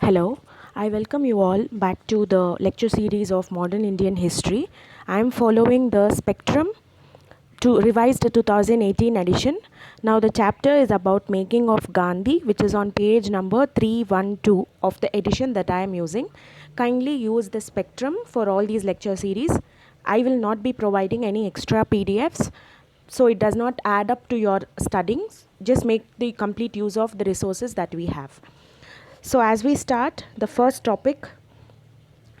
Hello, I welcome you all back to the lecture series of Modern Indian History. I am following the Spectrum to revised 2018 edition. Now the chapter is about making of Gandhi, which is on page number 312 of the edition that I am using. Kindly use the Spectrum for all these lecture series. I will not be providing any extra PDFs, so it does not add up to your studyings. Just make the complete use of the resources that we have. So as we start the first topic,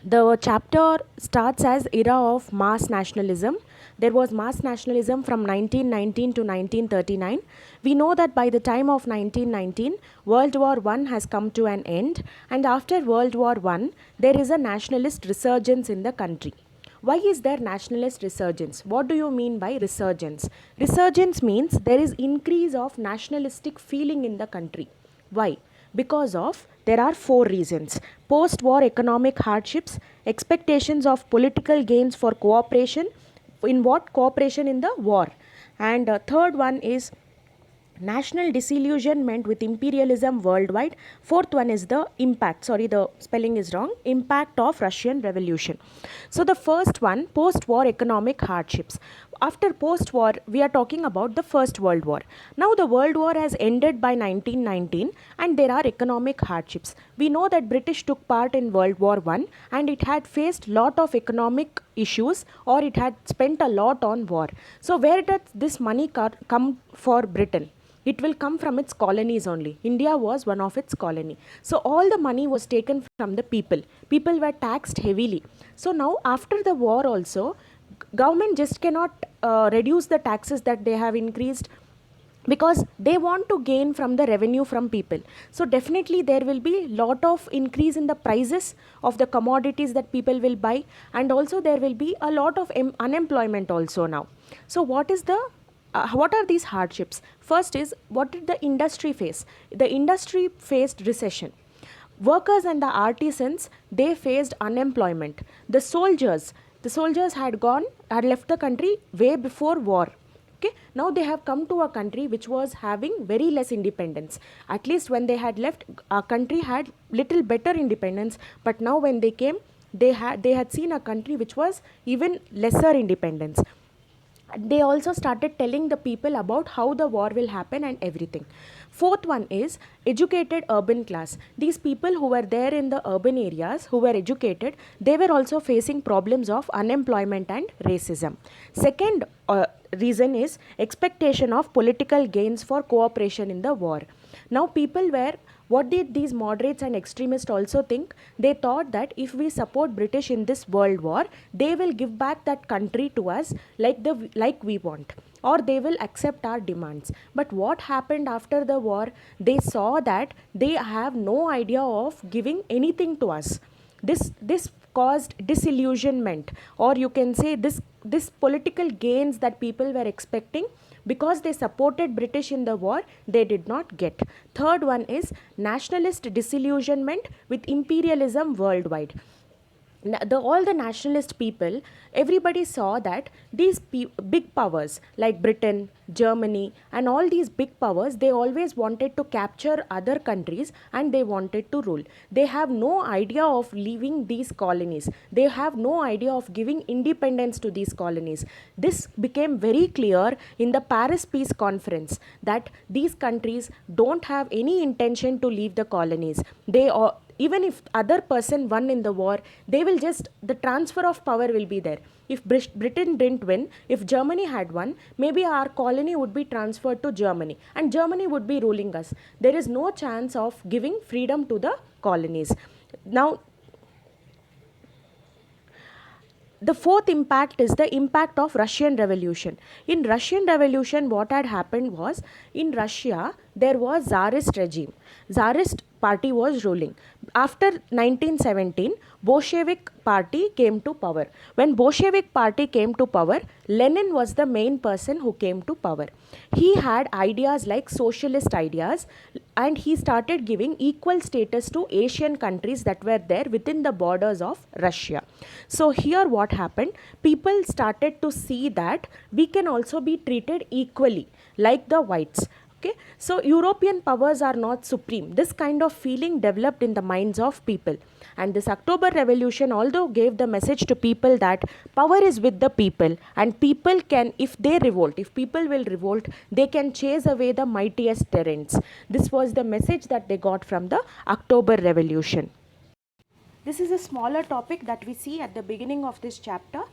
the chapter starts as era of mass nationalism. There was mass nationalism from 1919 to 1939. We know that by the time of 1919, World War I has come to an end, and after World War I, there is a nationalist resurgence in the country. Why is there nationalist resurgence? What do you mean by resurgence? Resurgence means there is increase of nationalistic feeling in the country. Why? Because of there are four reasons: post war economic hardships, expectations of political gains for cooperation, in what cooperation in the war, and third one is national disillusionment with imperialism worldwide. Fourth one is the impact, sorry, the spelling is wrong, impact of Russian revolution. So the first one, post war economic hardships. After post war, we are talking about the First World War. Now the World War has ended by 1919 and there are economic hardships. We know that British took part in World War I and it had faced lot of economic issues, or it had spent a lot on war. So where does this money come for Britain? It will come from its colonies only. India was one of its colony. So all the money was taken from the people. People were taxed heavily. So now after the war also, government just cannot reduce the taxes that they have increased, because they want to gain from the revenue from people. So definitely there will be lot of increase in the prices of the commodities that people will buy, and also there will be a lot of unemployment also now. So what are these hardships? First is, what did the industry face? The industry faced recession. Workers and the artisans, they faced unemployment. The soldiers had left the country way before war. Okay, now they have come to a country which was having very less independence. At least when they had left, our country had little better independence, but now when they came, they had seen a country which was even lesser independence. They also started telling the people about how the war will happen and everything. Fourth one is educated urban class. These people who were there in the urban areas, who were educated, they were also facing problems of unemployment and racism. Second reason is expectation of political gains for cooperation in the war. Now people were, what did these moderates and extremists also think? They thought that if we support British in this world war, they will give back that country to us like we want, or they will accept our demands. But what happened after the war? They saw that they have no idea of giving anything to us. This caused disillusionment, or you can say this political gains that people were expecting, because they supported British in the war, they did not get. Third one is nationalist disillusionment with imperialism worldwide. All the nationalist people, everybody saw that these big powers like Britain, Germany, and all these big powers, they always wanted to capture other countries and they wanted to rule. They have no idea of leaving these colonies. They have no idea of giving independence to these colonies. This became very clear in the Paris Peace Conference, that these countries don't have any intention to leave the colonies. Even if other person won in the war, they will just, the transfer of power will be there. If Britain didn't win, if Germany had won, maybe our colony would be transferred to Germany and Germany would be ruling us. There is no chance of giving freedom to the colonies. Now the fourth impact is the impact of Russian Revolution. In Russian Revolution, what had happened was, in Russia there was Tsarist regime. Tsarist party was ruling. After 1917, Bolshevik party came to power. When Bolshevik party came to power, Lenin was the main person who came to power. He had ideas like socialist ideas, and he started giving equal status to Asian countries that were there within the borders of Russia. So here what happened? People started to see that we can also be treated equally like the whites. Okay, so European powers are not supreme. This kind of feeling developed in the minds of people. And this October Revolution, although gave the message to people that power is with the people, and people can, if they revolt, if people will revolt, they can chase away the mightiest tyrants. This was the message that they got from the October Revolution. This is a smaller topic that we see at the beginning of this chapter.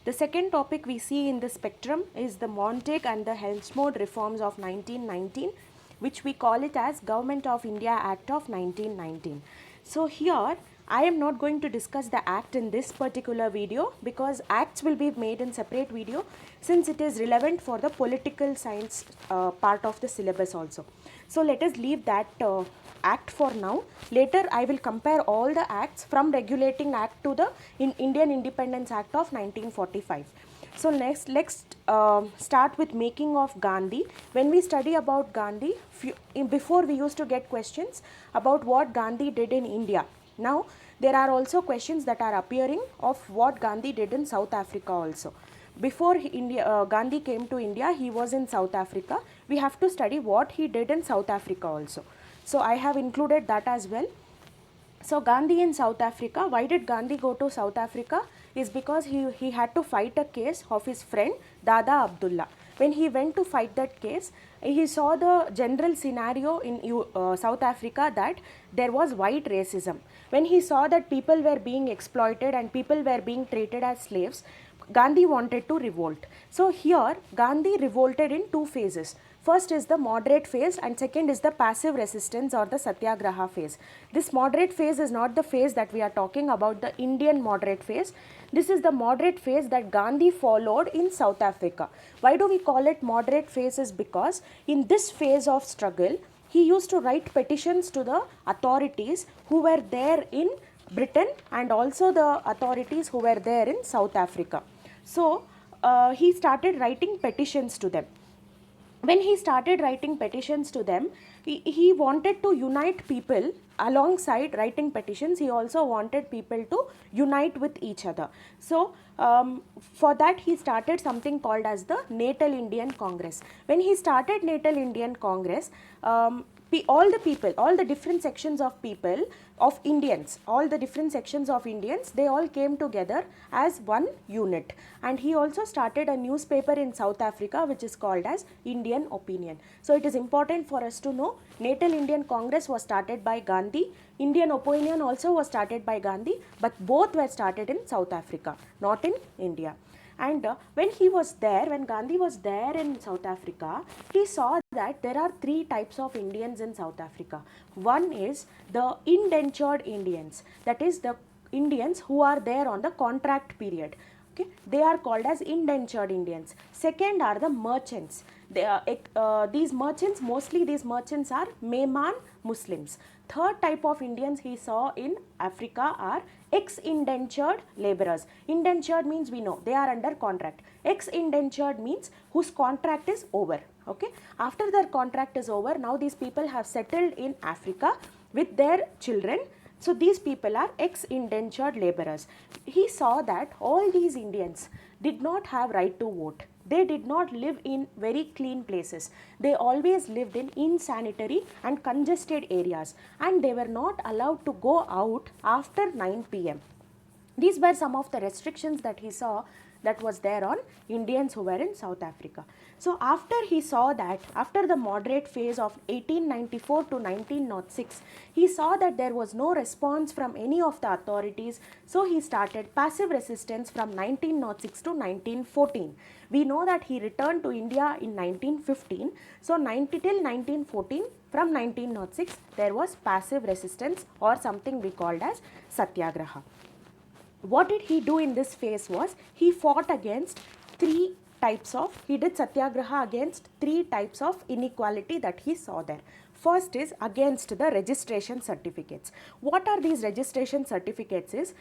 The second topic we see in the spectrum is the Montague and the Helmsford reforms of 1919, which we call it as Government of India Act of 1919. So here I am not going to discuss the act in this particular video because acts will be made in separate video, since it is relevant for the political science part of the syllabus also. So let us leave that act for now. Later I will compare all the acts from Regulating Act to the Indian Independence Act of 1945. So next, let's start with making of Gandhi. When we study about Gandhi, before we used to get questions about what Gandhi did in India. Now there are also questions that are appearing of what Gandhi did in South Africa also. Before Gandhi came to India, he was in South Africa. We have to study what he did in South Africa also. So I have included that as well. So Gandhi in South Africa, why did Gandhi go to South Africa? Is because he had to fight a case of his friend Dada Abdullah. When he went to fight that case, he saw the general scenario in South Africa that there was white racism. When he saw that people were being exploited and people were being treated as slaves, Gandhi wanted to revolt. So here Gandhi revolted in two phases. First is the moderate phase and second is the passive resistance or the satyagraha phase. This moderate phase is not the phase that we are talking about, the Indian moderate phase. This is the moderate phase that Gandhi followed in South Africa. Why do we call it moderate phase? Is because in this phase of struggle, he used to write petitions to the authorities who were there in Britain and also the authorities who were there in South Africa. So he started writing petitions to them. When he started writing petitions to them, he wanted to unite people. Alongside writing petitions, he also wanted people to unite with each other. So for that he started something called as the Natal Indian Congress. When he started Natal Indian Congress, all the different sections of people, of Indians, all the different sections of Indians, they all came together as one unit. And he also started a newspaper in South Africa which is called as Indian Opinion. So it is important for us to know Natal Indian Congress was started by Gandhi, Indian Opinion also was started by Gandhi, but both were started in South Africa, not in India. And when Gandhi was there in South Africa, he saw that there are three types of Indians in South Africa. One is the indentured Indians, that is the Indians who are there on the contract period. Okay, they are called as indentured Indians. Second are the merchants. These merchants are Mehman Muslims. Third type of Indians he saw in Africa are ex-indentured laborers. Indentured means we know they are under contract. Ex-indentured means whose contract is over. Okay, after their contract is over, now these people have settled in Africa with their children. So these people are ex-indentured laborers. He saw that all these Indians did not have right to vote. They did not live in very clean places. They always lived in insanitary and congested areas, and they were not allowed to go out after 9 p.m. These were some of the restrictions that he saw that was there on Indians who were in South Africa. So after he saw that, after the moderate phase of 1894 to 1906, he saw that there was no response from any of the authorities. So he started passive resistance from 1906 to 1914. We know that he returned to India in 1915. So till 1914, from 1906, there was passive resistance or something we called as satyagraha. What did he do in this phase was, he fought against he did satyagraha against three types of inequality that he saw there. First is against the registration certificates. What are these registration certificates is,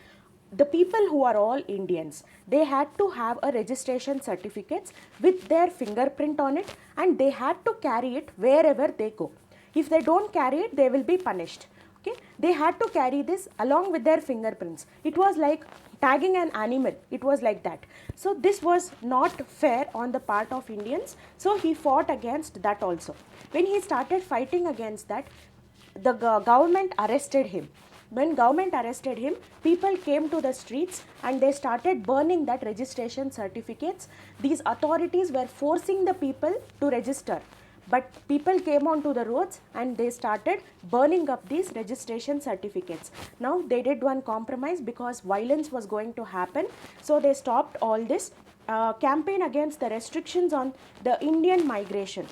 the people who are all Indians, they had to have a registration certificates with their fingerprint on it, and they had to carry it wherever they go. If they don't carry it, they will be punished. Okay, they had to carry this along with their fingerprints. It was like tagging an animal. It was like that. So this was not fair on the part of Indians. So he fought against that also. When he started fighting against that, the government arrested him. When government arrested him, people came to the streets and they started burning that registration certificates. These authorities were forcing the people to register, but people came onto the roads and they started burning up these registration certificates. Now they did one compromise because violence was going to happen, so they stopped all this campaign against the restrictions on the Indian migration.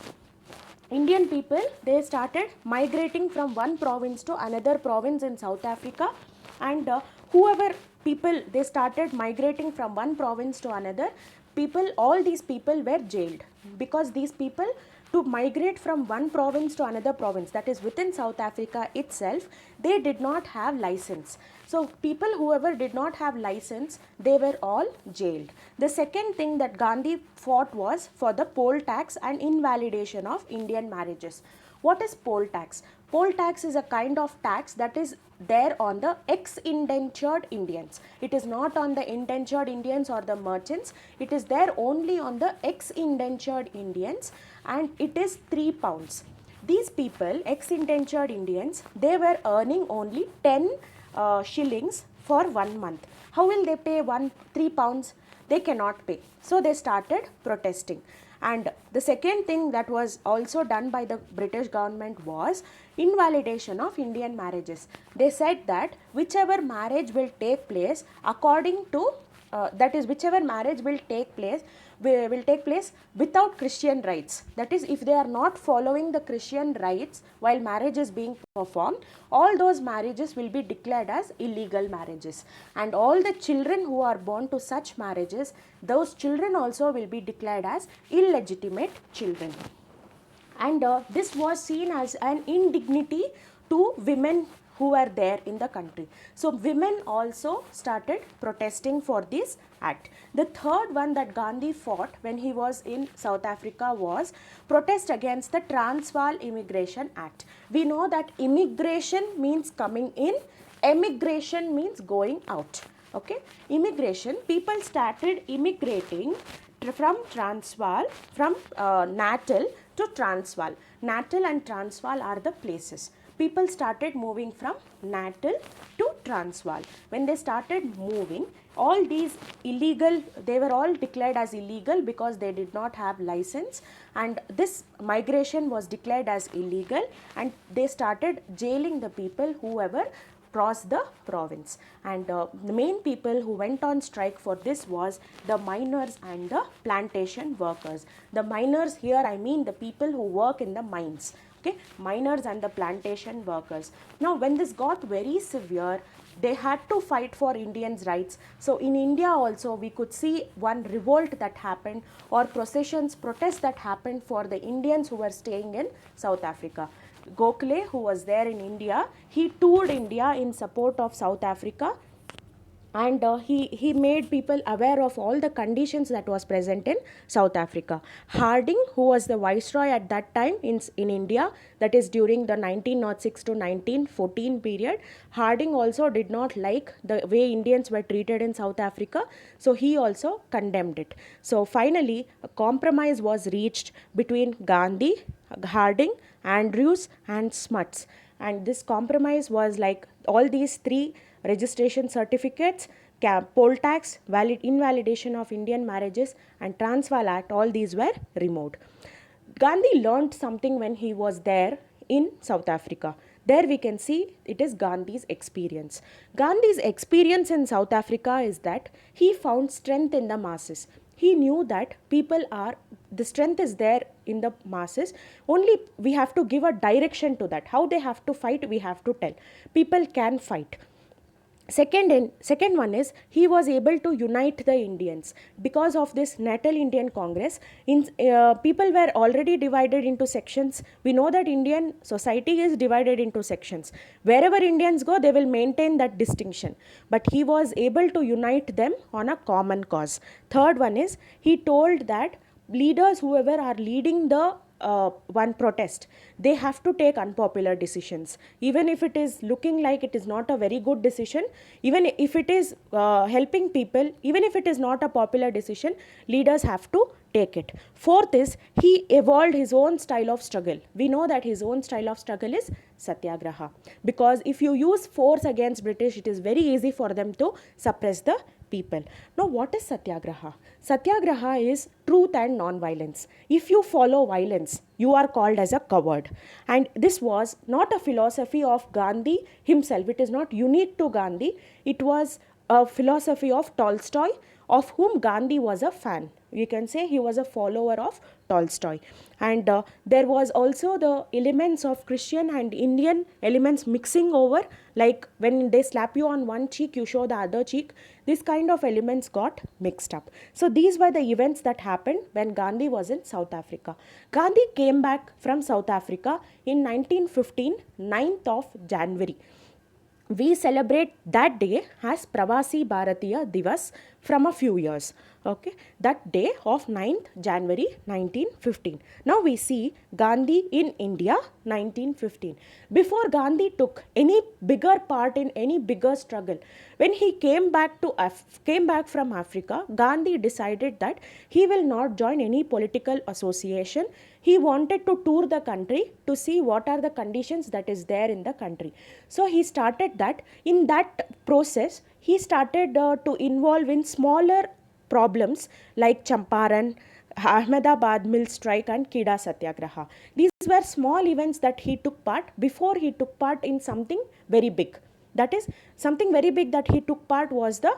Indian people, they started migrating from one province to another province in South Africa, and whoever people, they started migrating from one province to another, people, all these people were jailed, because these people, to migrate from one province to another province, that is within South Africa itself, they did not have license. So people whoever did not have license, they were all jailed. The second thing that Gandhi fought was for the poll tax and invalidation of Indian marriages. What is poll tax? Poll tax is a kind of tax that is there on the ex-indentured Indians. It is not on the indentured Indians or the merchants. It is there only on the ex-indentured Indians, and it is 3 pounds. These people, ex-indentured Indians, they were earning only 10 shillings for 1 month. How will they pay 3 pounds? They cannot pay. So they started protesting. And the second thing that was also done by the British government was invalidation of Indian marriages. They said that whichever marriage will take place according to that is whichever marriage will take place without Christian rites. That is, if they are not following the Christian rites while marriage is being performed, all those marriages will be declared as illegal marriages, and all the children who are born to such marriages, those children also will be declared as illegitimate children. And this was seen as an indignity to women who were there in the country. So women also started protesting for this act. The third one that Gandhi fought when he was in South Africa was protest against the Transvaal Immigration Act. We know that immigration means coming in, emigration means going out. Okay, immigration, people started immigrating from Transvaal, from Natal to Transvaal. Natal and Transvaal are the places. People started moving from Natal to Transvaal. When they started moving, all these illegal, they were all declared as illegal because they did not have license, and this migration was declared as illegal, and they started jailing the people whoever crossed the province. And the main people who went on strike for this was the miners and the plantation workers. The miners here, I mean the people who work in the mines. Okay, miners and the plantation workers. Now when this got very severe, they had to fight for Indians' rights. So in India also we could see one revolt that happened, or protests that happened for the Indians who were staying in South Africa. Gokhale, who was there in India, he toured India in support of South Africa, and he made people aware of all the conditions that was present in South Africa. Harding, who was the viceroy at that time in India, that is during the 1906 to 1914 period, Harding also did not like the way Indians were treated in South Africa, so he also condemned it. So finally a compromise was reached between Gandhi, Harding, Andrews and Smuts, and this compromise was like all these 3 registration certificates, poll tax, invalidation of Indian marriages and Transvaal Act, all these were removed. Gandhi learned something when he was there in South Africa. There we can see it is Gandhi's experience. Gandhi's experience in South Africa is that he found strength in the masses. He knew that the strength is there in the masses, only we have to give a direction to that. How they have to fight, we have to tell. People can fight. Second one is he was able to unite the Indians because of this Natal Indian Congress. People were already divided into sections. We know that Indian society is divided into sections. Wherever Indians go, they will maintain that distinction. But he was able to unite them on a common cause. Third one is he told that leaders, whoever are leading the one protest, they have to take unpopular decisions. Even if it is looking like it is not a very good decision, even if it is helping people, even if it is not a popular decision, leaders have to take it. Fourth is, he evolved his own style of struggle. We know that his own style of struggle is satyagraha, because if you use force against British, it is very easy for them to suppress the people. Now, what is satyagraha? Satyagraha is truth and non-violence. If you follow violence, you are called as a coward. And this was not a philosophy of Gandhi himself. It is not unique to Gandhi. It was a philosophy of Tolstoy, of whom Gandhi was a fan. You can say he was a follower of Tolstoy. And there was also the elements of Christian and Indian elements mixing over, like when they slap you on one cheek, you show the other cheek. This kind of elements got mixed up. So these were the events that happened when Gandhi was in South Africa. Gandhi came back from South Africa in 1915, 9th of January. We celebrate that day as Pravasi Bharatiya Divas from a few years. Okay, that day of 9th January 1915. Now we see Gandhi in India 1915. Before Gandhi took any bigger part in any bigger struggle, when he came back from Africa, Gandhi decided that he will not join any political association. He wanted to tour the country to see what are the conditions that is there in the country. So he started that. In that process, he started to involve in smaller problems like Champaran, Ahmedabad mill strike and Kida Satyagraha. These were small events that he took part before he took part in something very big. That is, something very big that he took part was the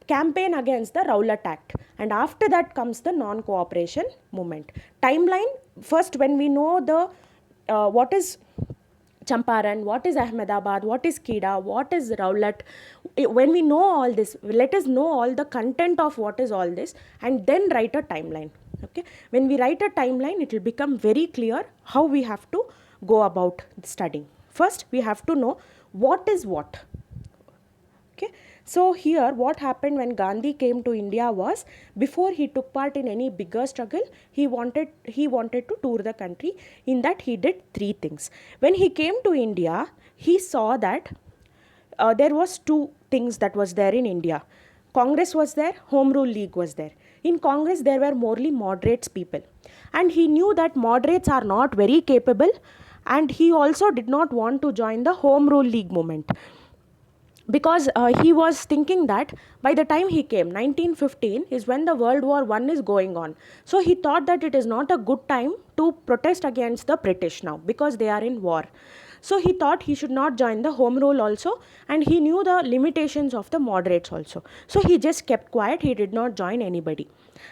campaign against the Rowlatt Act, and after that comes the non-cooperation movement. Timeline, first when we know the what is Champaran, what is Ahmedabad, what is Kida, what is Rowlatt. When we know all this, let us know all the content of what is all this and then write a timeline. Okay, when we write a timeline, it will become very clear how we have to go about studying. First, we have to know what is what. Okay, so here what happened when Gandhi came to India was, before he took part in any bigger struggle, he wanted to tour the country. In that he did three things. When he came to India, he saw that there was two things that was there in India. Congress was there, Home Rule League was there. In Congress there were morely moderates people, and he knew that moderates are not very capable, and he also did not want to join the Home Rule League movement, because he was thinking that by the time he came, 1915 is when the World War I is going on. So he thought that it is not a good time to protest against the British now, because they are in war. So he thought he should not join the Home Rule also, and he knew the limitations of the moderates also. So he just kept quiet, he did not join anybody.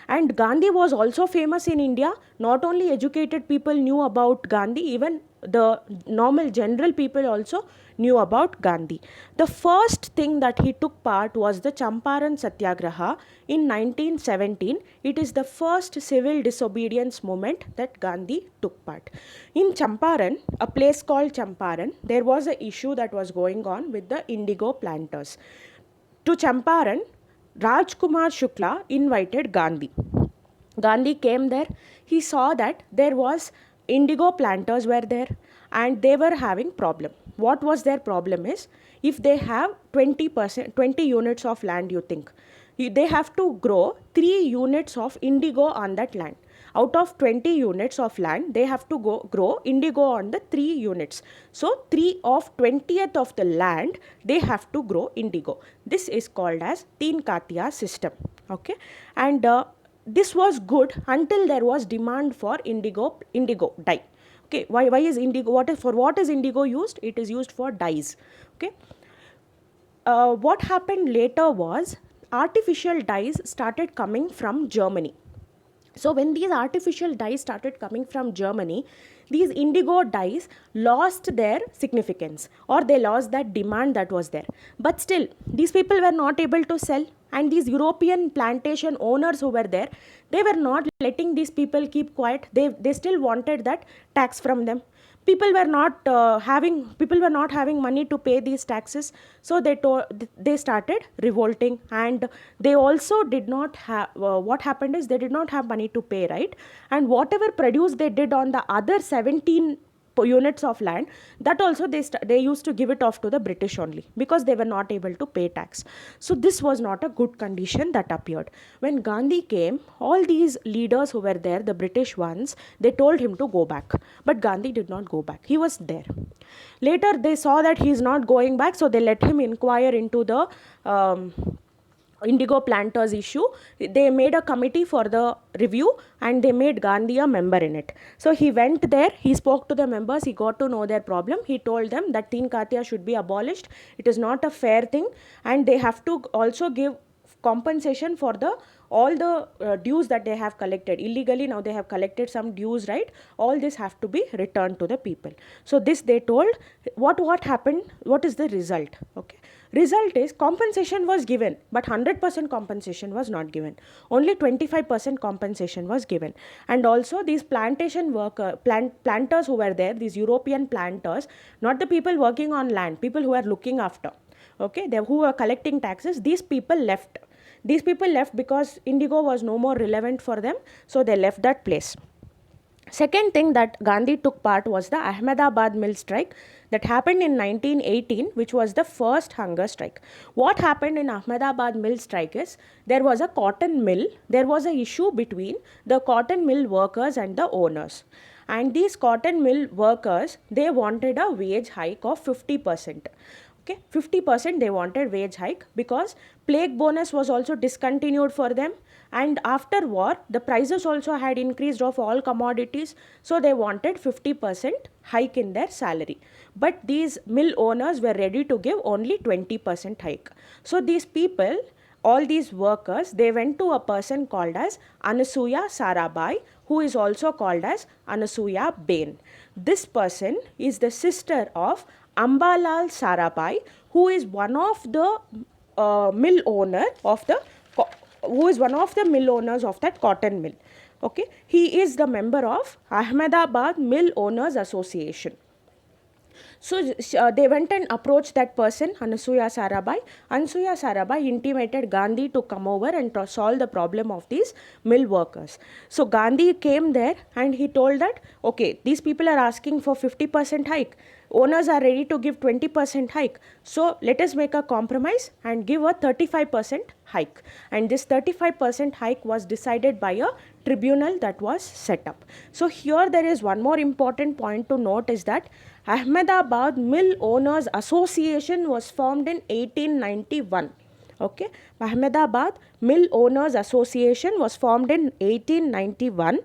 And Gandhi was also famous in India. Not only educated people knew about Gandhi, even the normal general people also knew about Gandhi. The first thing that he took part was the Champaran Satyagraha in 1917. It is the first civil disobedience movement that Gandhi took part. In Champaran, a place called Champaran, there was an issue that was going on with the indigo planters. To Champaran, Rajkumar Shukla invited Gandhi. Gandhi came there. He saw that there was indigo planters were there and they were having problem. What was their problem is, if they have 20 units of land, you think, they have to grow 3 units of indigo on that land. Out of 20 units of land, they have to grow indigo on the 3 units. So 3 of 20th of the land, they have to grow indigo. This is called as Teen Katya system. Okay, and this was good until there was demand for indigo dye. Okay, why is indigo, what is indigo used? It is used for dyes. Okay, what happened later was, artificial dyes started coming from Germany. So when these artificial dyes started coming from Germany, these indigo dyes lost their significance, or they lost that demand that was there. But still, these people were not able to sell, and these European plantation owners who were there, they were not letting these people keep quiet. They still wanted that tax from them. People were not having money to pay these taxes, so they started revolting, and they also did not have what happened is they did not have money to pay, right? And whatever produce they did on the other 17 units of land, that also they used to give it off to the British only, because they were not able to pay tax. So this was not a good condition that appeared. When Gandhi came, all these leaders who were there, the British ones, they told him to go back, but Gandhi did not go back. He was there. Later they saw that he is not going back, so they let him inquire into the indigo planters issue. They made a committee for the review, and they made Gandhi a member in it. So he went there, he spoke to the members, he got to know their problem. He told them that Teen Katya should be abolished. It is not a fair thing, and they have to also give compensation for all the dues that they have collected illegally. Now they have collected some dues, right? All this have to be returned to the people. So this they told. What happened? What is the result? Okay, result is compensation was given, but 100% compensation was not given. Only 25% compensation was given. And also these plantation planters who were there, these European planters, not the people working on land, people who are looking after, okay, who were collecting taxes, these people left. These people left because indigo was no more relevant for them, so they left that place. Second thing that Gandhi took part was the Ahmedabad mill strike that happened in 1918, which was the first hunger strike. What happened in Ahmedabad mill strike is there was a cotton mill. There was an issue between the cotton mill workers and the owners. And these cotton mill workers, they wanted a wage hike of 50%. Okay, 50% they wanted wage hike, because plague bonus was also discontinued for them, and after war the prices also had increased of all commodities, so they wanted 50% hike in their salary. But these mill owners were ready to give only 20% hike. So these people, all these workers, they went to a person called as Anasuya Sarabhai, who is also called as Anasuya Bain. This person is the sister of Ambalal Sarabhai, who is one of the mill owner of the mill owners of that cotton mill. Okay, he is the member of Ahmedabad Mill Owners Association. So they went and approached that person, Anasuya Sarabhai. Anasuya Sarabhai intimated Gandhi to come over and to solve the problem of these mill workers. So Gandhi came there and he told that, okay, these people are asking for 50% hike. Owners are ready to give 20% hike. So let us make a compromise and give a 35% hike. And this 35% hike was decided by a tribunal that was set up. So here there is one more important point to note, is that Ahmedabad Mill Owners Association was formed in 1891. Okay, Ahmedabad Mill Owners Association was formed in 1891,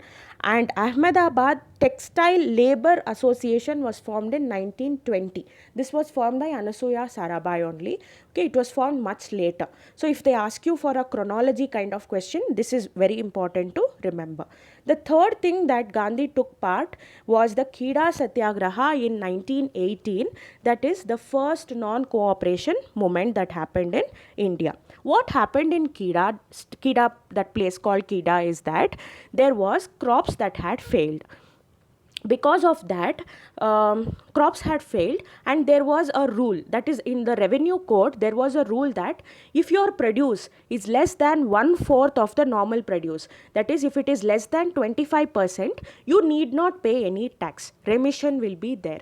and Ahmedabad Textile Labour Association was formed in 1920. This was formed by Anasuya Sarabhai only. Okay, it was formed much later. So if they ask you for a chronology kind of question, this is very important to remember. The third thing that Gandhi took part was the Kheda Satyagraha in 1918. That is the first non-cooperation movement that happened in India. What happened in Kheda, that place called Kheda, is that there was crops that had failed. Because of that, crops had failed, and there was a rule, that is in the revenue code, there was a rule that if your produce is less than 1/4 of the normal produce, that is if it is less than 25%, you need not pay any tax. Remission will be there.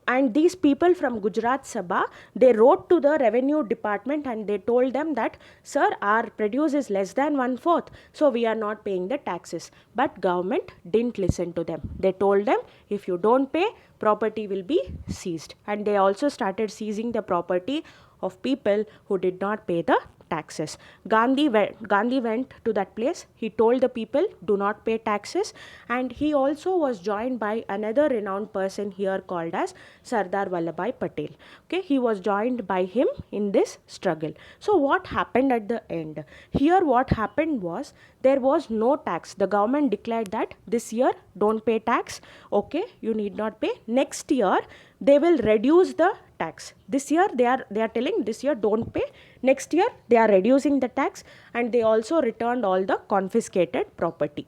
And these people from Gujarat Sabha, they wrote to the revenue department and they told them that, sir, our produce is less than 1/4, so we are not paying the taxes. But government didn't listen to them. They told them, if you don't pay, property will be seized. And they also started seizing the property of people who did not pay the taxes. Gandhi went to that place. He told the people, do not pay taxes. And he also was joined by another renowned person here called as Sardar Vallabhbhai Patel. Okay, he was joined by him in this struggle. So what happened at the end? Here what happened was, there was no tax. The government declared that this year don't pay tax. Okay, you need not pay. Next year they will reduce the tax. This year they are telling, this year don't pay. Next year they are reducing the tax, and they also returned all the confiscated property.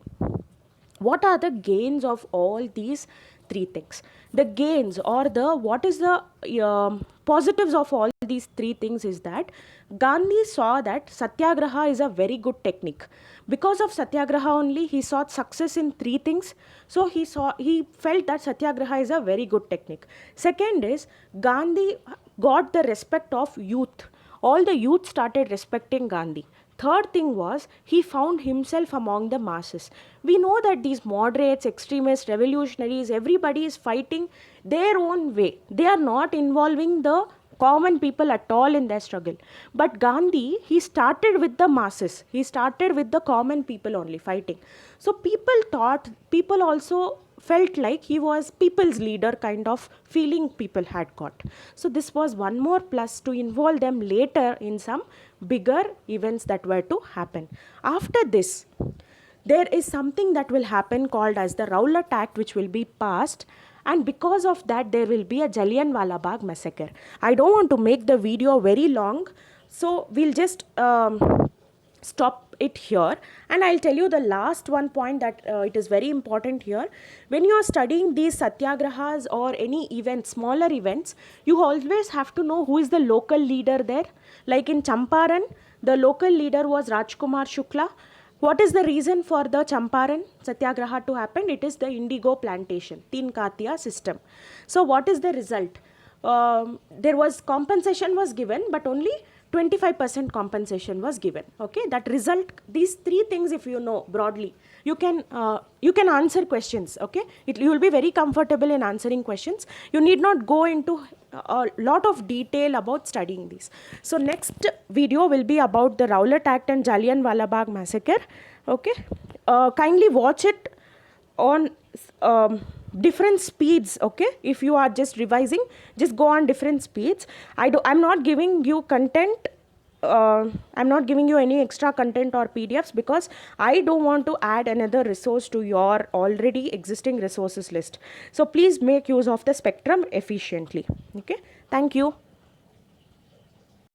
What are the gains of all these three things. The gains or the what is the positives of all these three things is that Gandhi saw that Satyagraha is a very good technique. Because of Satyagraha only, he saw success in three things. So he felt that Satyagraha is a very good technique. Second is Gandhi got the respect of youth. All the youth started respecting Gandhi. Third thing was he found himself among the masses. We know that these moderates, extremists, revolutionaries, everybody is fighting their own way. They are not involving the common people at all in their struggle. But Gandhi, he started with the masses. He started with the common people only fighting. So people also felt like he was people's leader kind of feeling people had got. So this was one more plus to involve them later in some bigger events that were to happen. After this, there is something that will happen called as the Rowlatt Act, which will be passed, and because of that there will be a Jallianwala Bagh massacre. I don't want to make the video very long, so we'll just stop it here, and I'll tell you the last one point that it is very important here. When you are studying these satyagrahas or any events, smaller events, you always have to know who is the local leader there. Like in Champaran, the local leader was Rajkumar Shukla. What is the reason for the Champaran satyagraha to happen? It is the indigo plantation, Teen Katiya system. So what is the result? There was compensation was given, but only 25% compensation was given. Okay, that result, these three things, if you know broadly, you can answer questions. Okay, you will be very comfortable in answering questions. You need not go into a lot of detail about studying these. So next video will be about the Rowlatt Act and Jallianwala Bagh massacre. Okay, kindly watch it on different speeds. Okay, if you are just revising, just go on different speeds. I'm not giving you content, I'm not giving you any extra content or PDFs because I don't want to add another resource to your already existing resources list. So please make use of the spectrum efficiently. Okay, thank you.